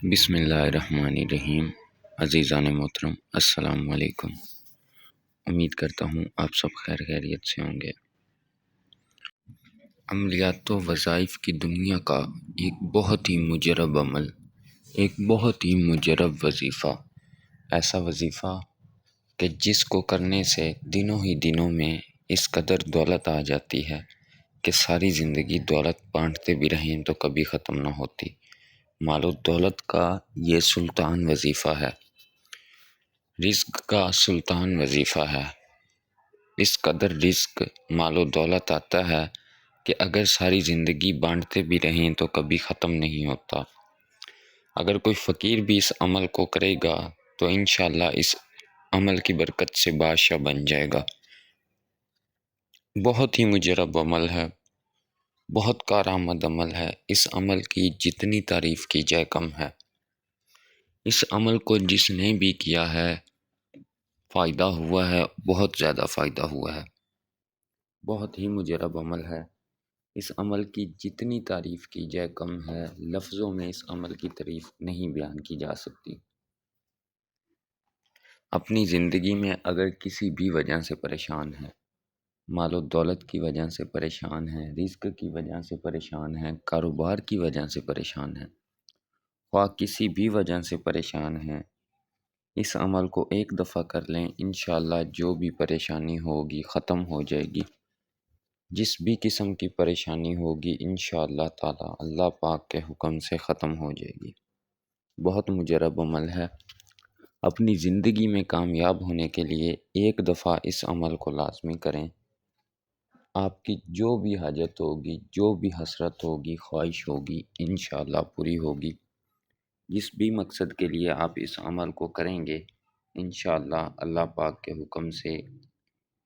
بسم اللہ الرحمن الرحیم۔ عزیزان محترم، السلام علیکم۔ امید کرتا ہوں آپ سب خیر خیریت سے ہوں گے۔ عملیات و وظائف کی دنیا کا ایک بہت ہی مجرب عمل، ایک بہت ہی مجرب وظیفہ، ایسا وظیفہ کہ جس کو کرنے سے دنوں ہی دنوں میں اس قدر دولت آ جاتی ہے کہ ساری زندگی دولت بانٹتے بھی رہیں تو کبھی ختم نہ ہوتی۔ مال و دولت کا یہ سلطان وظیفہ ہے، رزق کا سلطان وظیفہ ہے۔ اس قدر رزق مال و دولت آتا ہے کہ اگر ساری زندگی بانٹتے بھی رہیں تو کبھی ختم نہیں ہوتا۔ اگر کوئی فقیر بھی اس عمل کو کرے گا تو انشاءاللہ اس عمل کی برکت سے بادشاہ بن جائے گا۔ بہت ہی مجرب عمل ہے، بہت کارآمد عمل ہے۔ اس عمل کی جتنی تعریف کی جائے کم ہے۔ اس عمل کو جس نے بھی کیا ہے فائدہ ہوا ہے، بہت زیادہ فائدہ ہوا ہے۔ بہت ہی مجرب عمل ہے۔ اس عمل کی جتنی تعریف کی جائے کم ہے، لفظوں میں اس عمل کی تعریف نہیں بیان کی جا سکتی۔ اپنی زندگی میں اگر کسی بھی وجہ سے پریشان ہے، مال و دولت کی وجہ سے پریشان ہے، رزق کی وجہ سے پریشان ہے، کاروبار کی وجہ سے پریشان ہے، خواہ کسی بھی وجہ سے پریشان ہے، اس عمل کو ایک دفعہ کر لیں، انشاءاللہ جو بھی پریشانی ہوگی ختم ہو جائے گی۔ جس بھی قسم کی پریشانی ہوگی انشاءاللہ تعالی اللہ پاک کے حکم سے ختم ہو جائے گی۔ بہت مجرب عمل ہے۔ اپنی زندگی میں کامیاب ہونے کے لیے ایک دفعہ اس عمل کو لازمی کریں۔ آپ کی جو بھی حاجت ہوگی، جو بھی حسرت ہوگی، خواہش ہوگی، انشاءاللہ پوری ہوگی۔ جس بھی مقصد کے لیے آپ اس عمل کو کریں گے انشاءاللہ اللہ پاک کے حکم سے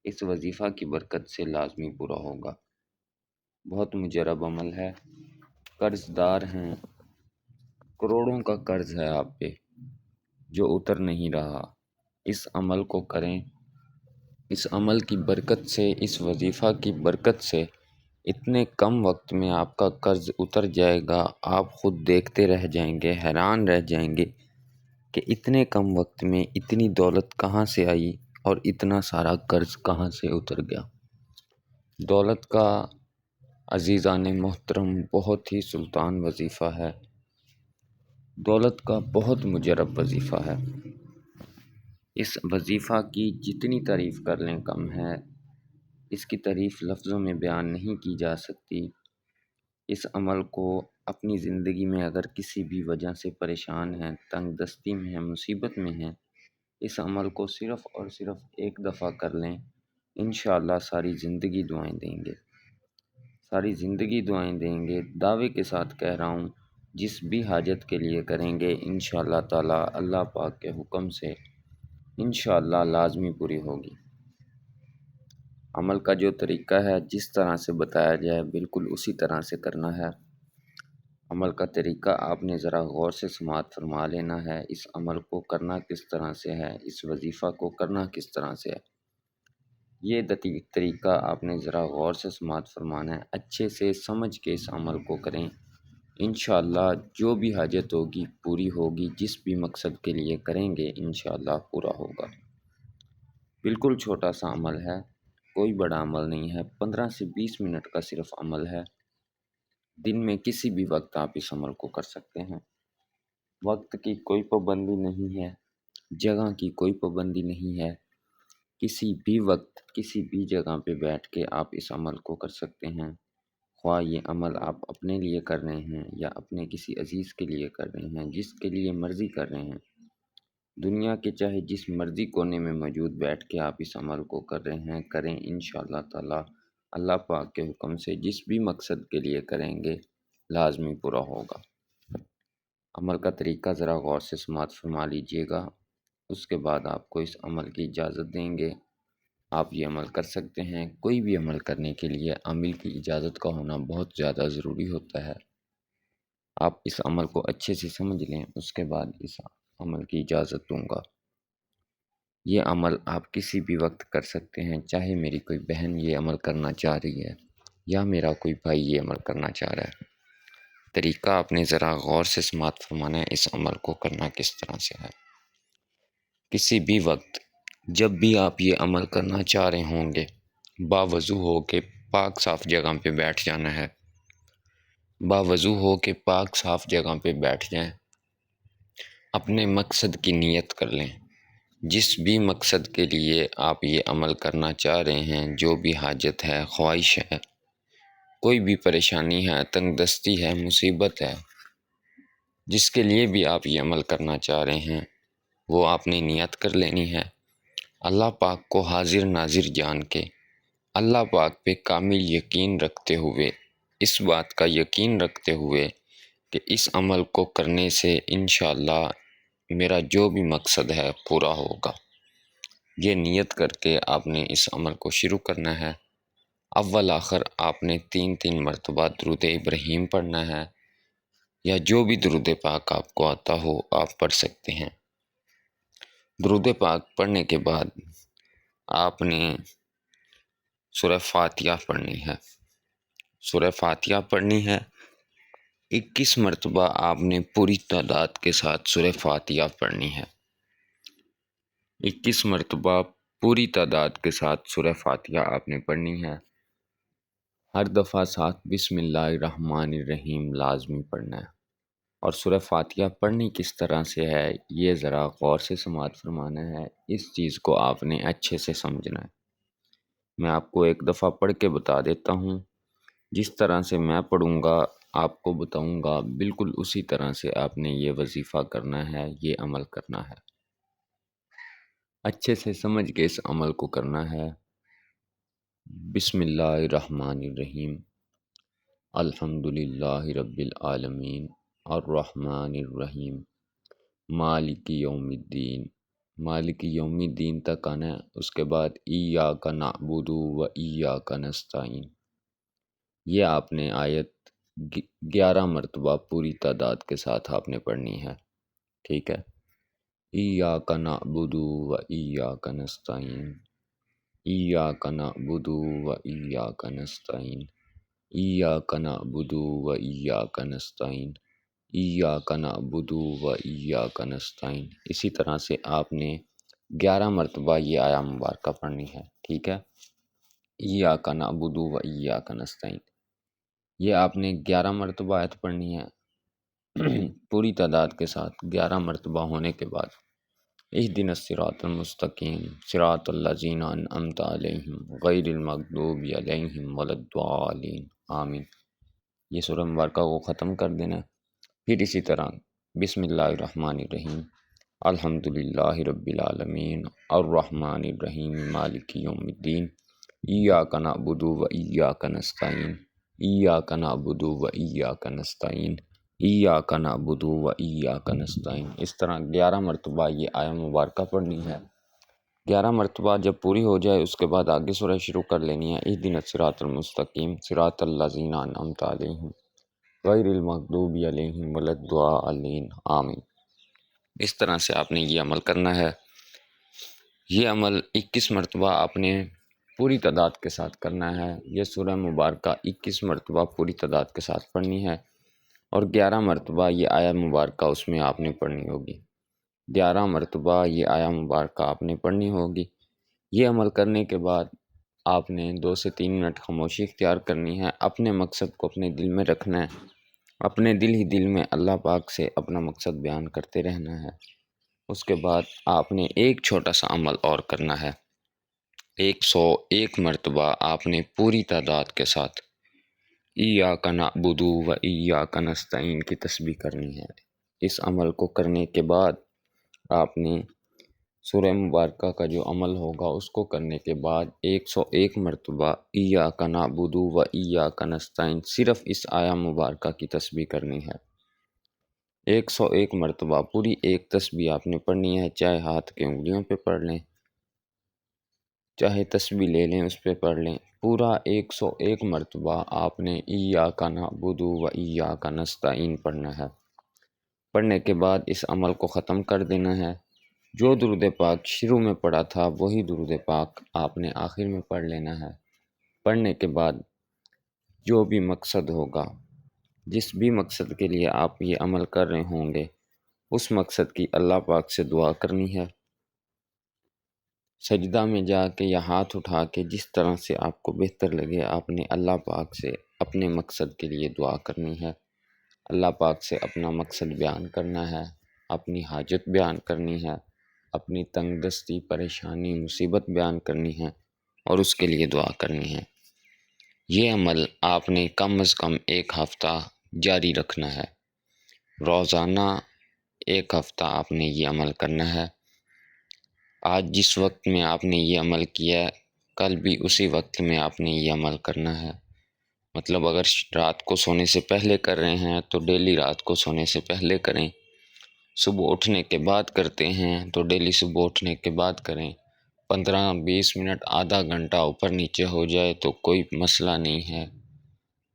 اس وظیفہ کی برکت سے لازمی پورا ہوگا۔ بہت مجرب عمل ہے۔ قرض دار ہیں، کروڑوں کا قرض ہے آپ پہ جو اتر نہیں رہا، اس عمل کو کریں۔ اس عمل کی برکت سے، اس وظیفہ کی برکت سے اتنے کم وقت میں آپ کا قرض اتر جائے گا، آپ خود دیکھتے رہ جائیں گے، حیران رہ جائیں گے کہ اتنے کم وقت میں اتنی دولت کہاں سے آئی اور اتنا سارا قرض کہاں سے اتر گیا۔ دولت کا عزیزان محترم بہت ہی سلطان وظیفہ ہے، دولت کا بہت مجرب وظیفہ ہے۔ اس وظیفہ کی جتنی تعریف کر لیں کم ہے، اس کی تعریف لفظوں میں بیان نہیں کی جا سکتی۔ اس عمل کو اپنی زندگی میں اگر کسی بھی وجہ سے پریشان ہیں، تنگ دستی میں ہیں، مصیبت میں ہیں، اس عمل کو صرف اور صرف ایک دفعہ کر لیں، انشاءاللہ ساری زندگی دعائیں دیں گے، ساری زندگی دعائیں دیں گے۔ دعوے کے ساتھ کہہ رہا ہوں، جس بھی حاجت کے لیے کریں گے انشاءاللہ تعالی اللہ پاک کے حکم سے انشاءاللہ لازمی پوری ہوگی۔ عمل کا جو طریقہ ہے جس طرح سے بتایا جائے بالکل اسی طرح سے کرنا ہے۔ عمل کا طریقہ آپ نے ذرا غور سے سماعت فرما لینا ہے۔ اس عمل کو کرنا کس طرح سے ہے، اس وظیفہ کو کرنا کس طرح سے ہے، یہ طریقہ آپ نے ذرا غور سے سماعت فرمانا ہے۔ اچھے سے سمجھ کے اس عمل کو کریں، انشاءاللہ جو بھی حاجت ہوگی پوری ہوگی، جس بھی مقصد کے لیے کریں گے انشاءاللہ پورا ہوگا۔ بالکل چھوٹا سا عمل ہے، کوئی بڑا عمل نہیں ہے، 15 سے 20 منٹ کا صرف عمل ہے۔ دن میں کسی بھی وقت آپ اس عمل کو کر سکتے ہیں۔ وقت کی کوئی پابندی نہیں ہے، جگہ کی کوئی پابندی نہیں ہے، کسی بھی وقت کسی بھی جگہ پہ بیٹھ کے آپ اس عمل کو کر سکتے ہیں۔ خواہ یہ عمل آپ اپنے لیے کر رہے ہیں یا اپنے کسی عزیز کے لیے کر رہے ہیں، جس کے لیے مرضی کر رہے ہیں، دنیا کے چاہے جس مرضی کونے میں موجود بیٹھ کے آپ اس عمل کو کر رہے ہیں، کریں انشاءاللہ تعالی اللہ پاک کے حکم سے جس بھی مقصد کے لیے کریں گے لازمی پورا ہوگا۔ عمل کا طریقہ ذرا غور سے سماعت فرما لیجئے گا، اس کے بعد آپ کو اس عمل کی اجازت دیں گے۔ آپ یہ عمل کر سکتے ہیں۔ کوئی بھی عمل کرنے کے لیے عامل کی اجازت کا ہونا بہت زیادہ ضروری ہوتا ہے۔ آپ اس عمل کو اچھے سے سمجھ لیں، اس کے بعد اس عمل کی اجازت دوں گا۔ یہ عمل آپ کسی بھی وقت کر سکتے ہیں، چاہے میری کوئی بہن یہ عمل کرنا چاہ رہی ہے یا میرا کوئی بھائی یہ عمل کرنا چاہ رہا ہے۔ طریقہ آپ نے ذرا غور سے سماعت فرمانا ہے۔ اس عمل کو کرنا کس طرح سے ہے؟ کسی بھی وقت جب بھی آپ یہ عمل کرنا چاہ رہے ہوں گے، باوضو ہو کے پاک صاف جگہ پہ بیٹھ جانا ہے۔ باوضو ہو کے پاک صاف جگہ پہ بیٹھ جائیں، اپنے مقصد کی نیت کر لیں۔ جس بھی مقصد کے لیے آپ یہ عمل کرنا چاہ رہے ہیں، جو بھی حاجت ہے، خواہش ہے، کوئی بھی پریشانی ہے، تنگ دستی ہے، مصیبت ہے، جس کے لیے بھی آپ یہ عمل کرنا چاہ رہے ہیں، وہ آپ نے نیت کر لینی ہے۔ اللہ پاک کو حاضر ناظر جان کے، اللہ پاک پہ کامل یقین رکھتے ہوئے، اس بات کا یقین رکھتے ہوئے کہ اس عمل کو کرنے سے انشاءاللہ میرا جو بھی مقصد ہے پورا ہوگا، یہ نیت کر کے آپ نے اس عمل کو شروع کرنا ہے۔ اول آخر آپ نے 3 مرتبہ درود ابراہیم پڑھنا ہے، یا جو بھی درود پاک آپ کو آتا ہو آپ پڑھ سکتے ہیں۔ درود پاک پڑھنے کے بعد آپ نے سورہ فاتحہ پڑھنی ہے۔ سورہ فاتحہ پڑھنی ہے، 21 مرتبہ آپ نے پوری تعداد کے ساتھ سورہ فاتحہ پڑھنی ہے۔ 21 مرتبہ پوری تعداد کے ساتھ سورہ فاتحہ آپ نے پڑھنی ہے۔ ہر دفعہ ساتھ بسم اللہ الرحمن الرحیم لازمی پڑھنا ہے۔ اور سورہ فاتحہ پڑھنی کس طرح سے ہے، یہ ذرا غور سے سماعت فرمانا ہے۔ اس چیز کو آپ نے اچھے سے سمجھنا ہے۔ میں آپ کو ایک دفعہ پڑھ کے بتا دیتا ہوں، جس طرح سے میں پڑھوں گا آپ کو بتاؤں گا، بالکل اسی طرح سے آپ نے یہ وظیفہ کرنا ہے، یہ عمل کرنا ہے۔ اچھے سے سمجھ کے اس عمل کو کرنا ہے۔ بسم اللہ الرحمن الرحیم، الحمدللہ رب العالمین، الرحمن الرحیم، مالک یوم الدین۔ مالک یوم الدین تک آنا ہے، اس کے بعد ایاک نعبد و ایاک نستعین۔ یہ آپ نے آیت 11 مرتبہ پوری تعداد کے ساتھ آپ نے پڑھنی ہے، ٹھیک ہے؟ ایاک نعبد و ایاک نستعین، ایاک نعبد و ایاک نستعین، ایاک نعبد و ایاک نستعین، ایاک نعبد و ایاک نستعین۔ اسی طرح سے آپ نے 11 مرتبہ یہ آیہ مبارکہ پڑھنی ہے، ٹھیک ہے؟ ایاک نعبد و ایاک نستعین، یہ آپ نے 11 مرتبہ آیت پڑھنی ہے پوری تعداد کے ساتھ۔ 11 مرتبہ ہونے کے بعد اہدنا الصراط المستقیم صراط الذین انعمت علیہم غیر المغضوب علیہم ولا الضالین آمین۔ یہ سورہ مبارکہ کو ختم کر دینا ہے۔ پھر اسی طرح بسم اللہ الرحمن الرحیم، الحمدللہ رب العالمین، الرحمن الرحیم، مالک یوم الدین، ایاک نعبد و ایاک نستعین، ایاک نعبد و ایاک نستعین، ایاک نعبد و ایاک نستعین۔ اس طرح 11 مرتبہ یہ آیہ مبارکہ پڑھنی ہے۔ 11 مرتبہ جب پوری ہو جائے اس کے بعد آگے سورہ شروع کر لینی ہے۔ اہدنا الصراط المستقیم صراط الذین انعمت علیہم غیر المغضوب علیہم ولا الضالین آمین۔ اس طرح سے آپ نے یہ عمل کرنا ہے۔ یہ عمل 21 مرتبہ آپ نے پوری تعداد کے ساتھ کرنا ہے۔ یہ سورہ مبارکہ 21 مرتبہ پوری تعداد کے ساتھ پڑھنی ہے، اور 11 مرتبہ یہ آیہ مبارکہ اس میں آپ نے پڑھنی ہوگی۔ 11 مرتبہ یہ آیہ مبارکہ آپ نے پڑھنی ہوگی۔ یہ عمل کرنے کے بعد آپ نے 2 سے 3 منٹ خاموشی اختیار کرنی ہے، اپنے مقصد کو اپنے دل میں رکھنا ہے، اپنے دل ہی دل میں اللہ پاک سے اپنا مقصد بیان کرتے رہنا ہے۔ اس کے بعد آپ نے ایک چھوٹا سا عمل اور کرنا ہے۔ 101 مرتبہ آپ نے پوری تعداد کے ساتھ ایاک نعبد و ایاک نستعین کی تسبیح کرنی ہے۔ اس عمل کو کرنے کے بعد آپ نے سورہ مبارکہ کا جو عمل ہوگا اس کو کرنے کے بعد 101 مرتبہ ایاک نعبد و ایاک نستعین صرف اس آیہ مبارکہ کی تسبیح کرنی ہے۔ 101 مرتبہ پوری ایک تسبیح آپ نے پڑھنی ہے، چاہے ہاتھ کی انگلیوں پہ پڑھ لیں، چاہے تسبیح لے لیں اس پہ پڑھ لیں۔ پورا 101 مرتبہ آپ نے ایاک نعبد و ایاک نستعین پڑھنا ہے۔ پڑھنے کے بعد اس عمل کو ختم کر دینا ہے۔ جو درود پاک شروع میں پڑھا تھا وہی درود پاک آپ نے آخر میں پڑھ لینا ہے۔ پڑھنے کے بعد جو بھی مقصد ہوگا جس بھی مقصد کے لیے آپ یہ عمل کر رہے ہوں گے اس مقصد کی اللہ پاک سے دعا کرنی ہے۔ سجدہ میں جا کے یا ہاتھ اٹھا کے جس طرح سے آپ کو بہتر لگے آپ نے اللہ پاک سے اپنے مقصد کے لیے دعا کرنی ہے۔ اللہ پاک سے اپنا مقصد بیان کرنا ہے، اپنی حاجت بیان کرنی ہے، اپنی تنگ دستی پریشانی مصیبت بیان کرنی ہے اور اس کے لیے دعا کرنی ہے۔ یہ عمل آپ نے کم از کم 1 ہفتہ جاری رکھنا ہے۔ روزانہ 1 ہفتہ آپ نے یہ عمل کرنا ہے۔ آج جس وقت میں آپ نے یہ عمل کیا ہے کل بھی اسی وقت میں آپ نے یہ عمل کرنا ہے۔ مطلب اگر رات کو سونے سے پہلے کر رہے ہیں تو ڈیلی رات کو سونے سے پہلے کریں، صبح اٹھنے کے بعد کرتے ہیں تو ڈیلی صبح اٹھنے کے بعد کریں۔ 15-20 منٹ آدھا گھنٹہ اوپر نیچے ہو جائے تو کوئی مسئلہ نہیں ہے،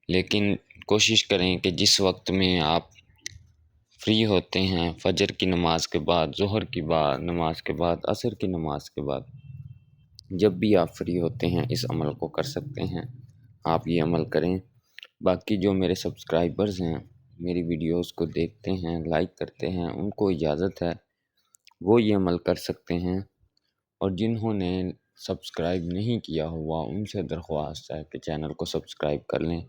لیکن کوشش کریں کہ جس وقت میں آپ فری ہوتے ہیں، فجر کی نماز کے بعد، ظہر کی نماز کے بعد، عصر کی نماز کے بعد، جب بھی آپ فری ہوتے ہیں اس عمل کو کر سکتے ہیں۔ آپ یہ عمل کریں۔ باقی جو میرے سبسکرائبرز ہیں میری ویڈیوز کو دیکھتے ہیں لائک کرتے ہیں ان کو اجازت ہے وہ یہ عمل کر سکتے ہیں، اور جنہوں نے سبسکرائب نہیں کیا ہوا ان سے درخواست ہے کہ چینل کو سبسکرائب کر لیں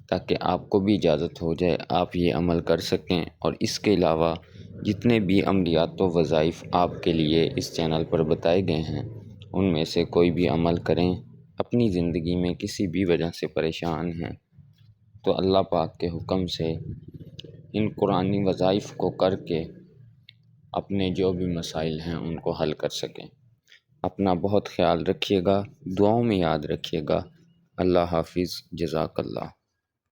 تاکہ آپ کو بھی اجازت ہو جائے آپ یہ عمل کر سکیں، اور اس کے علاوہ جتنے بھی عملیات و وظائف آپ کے لیے اس چینل پر بتائے گئے ہیں ان میں سے کوئی بھی عمل کریں۔ اپنی زندگی میں کسی بھی وجہ سے پریشان ہیں تو اللہ پاک کے حکم سے ان قرآنی وظائف کو کر کے اپنے جو بھی مسائل ہیں ان کو حل کر سکیں۔ اپنا بہت خیال رکھیے گا، دعاؤں میں یاد رکھیے گا۔ اللہ حافظ، جزاک اللہ۔